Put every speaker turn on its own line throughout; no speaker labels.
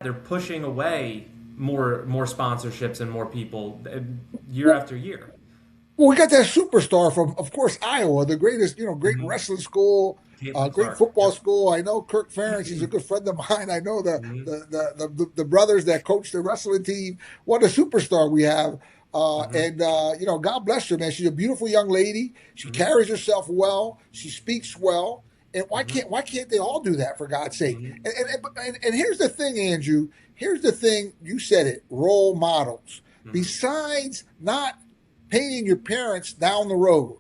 they're pushing away more sponsorships and more people year after year.
Well, we got that superstar from, of course, Iowa, the greatest, great
Mm-hmm.
wrestling school,
Caitlin
great
Clark.
football
Yep.
school. I know Kirk Ferentz; he's a good friend of mine. I know
Mm-hmm.
the brothers that coach the wrestling team. What a superstar we have!
Mm-hmm.
And God bless her, man. She's a beautiful young lady. She
Mm-hmm.
carries herself well. She speaks well. And why
Mm-hmm.
can't they all do that, for God's sake?
Mm-hmm.
And here's the thing, Andrew. Here's the thing. You said it. Role models.
Mm-hmm.
Besides not paying your parents down the road.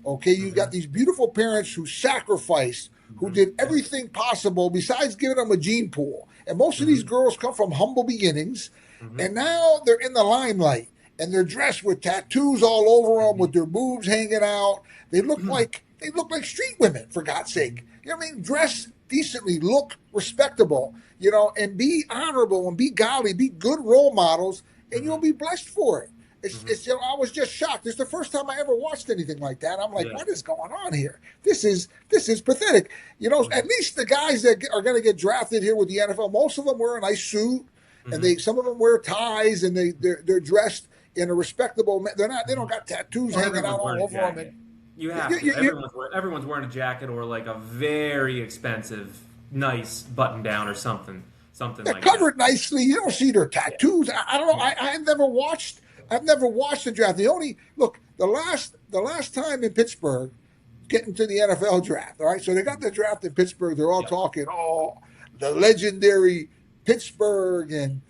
Okay, you
Mm-hmm.
got these beautiful parents who sacrificed, who
Mm-hmm.
did everything possible besides giving them a gene pool. And most of these
Mm-hmm.
girls come from humble beginnings,
Mm-hmm.
and now they're in the limelight and they're dressed with tattoos all over them, with their boobs hanging out.
Mm-hmm.
They look like street women, for God's sake. You know what I mean? Dress decently, look respectable, and be honorable and be godly, be good role models, and you'll
Mm-hmm.
be blessed for it.
Mm-hmm.
I was just shocked. It's the first time I ever watched anything like that. I'm like,
Yeah.
what is going on here? This is pathetic. At
Mm-hmm.
least the guys that are going to get drafted here with the NFL, most of them wear a nice suit, and
Mm-hmm.
some of them wear ties, and they're dressed in a respectable. They don't got tattoos
Well,
hanging out
everyone's
all
wearing a
over them. And
jacket. You have
you,
to.
you, you,
Everyone's wearing a jacket or like a very expensive, nice button down or something
they're
like that.
covered nicely. You don't see their
Yeah.
tattoos. I don't know.
Yeah.
I've never watched. I've never watched the draft. The only look the last time in Pittsburgh, getting to the NFL draft. All right, so they got the draft in Pittsburgh. They're all
Yep.
talking, the legendary Pittsburgh and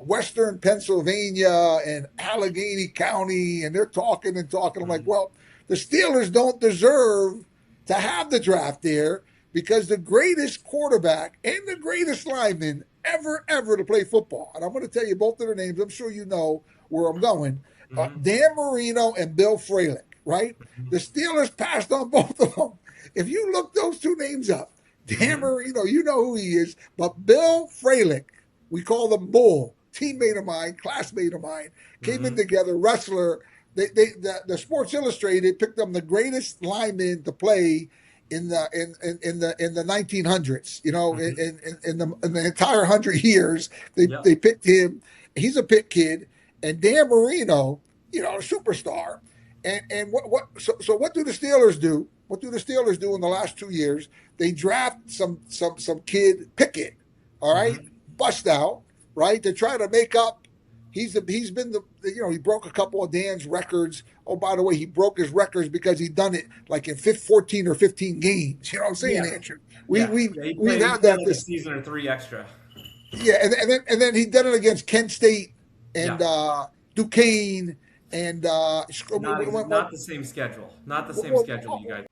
Western Pennsylvania and Allegheny County, and they're talking and talking. I'm like,
Mm-hmm.
well, the Steelers don't deserve to have the draft there because the greatest quarterback and the greatest lineman ever to play football, and I'm going to tell you both of their names. I'm sure you know where I'm going.
Mm-hmm.
Dan Marino and Bill Fralic, right?
Mm-hmm.
The Steelers passed on both of them. If you look those two names up, Dan
Mm-hmm.
Marino, you know who he is, but Bill Fralic, we call them Bull, teammate of mine, classmate of mine, came in
Mm-hmm.
together, wrestler. The Sports Illustrated picked them the greatest lineman to play in the 1900s.
Mm-hmm.
In the entire 100 years, they
Yep.
they picked him. He's a Pitt kid, and Dan Marino, a superstar. And so what do the Steelers do? What do the Steelers do in the last 2 years? They draft some kid Pickett, all right,
Mm-hmm.
bust out, right, to try to make up. He's been he broke a couple of Dan's records. Oh, by the way, he broke his records because he done it like in 14 or 15 games. You know what I'm saying,
Yeah.
Andrew? We
Yeah.
we
Yeah.
we've
He
had
played
that
like a
this
season or three extra.
yeah, and then he did it against Kent State and
Yeah.
Duquesne and
Not the same schedule. Not the same schedule you guys.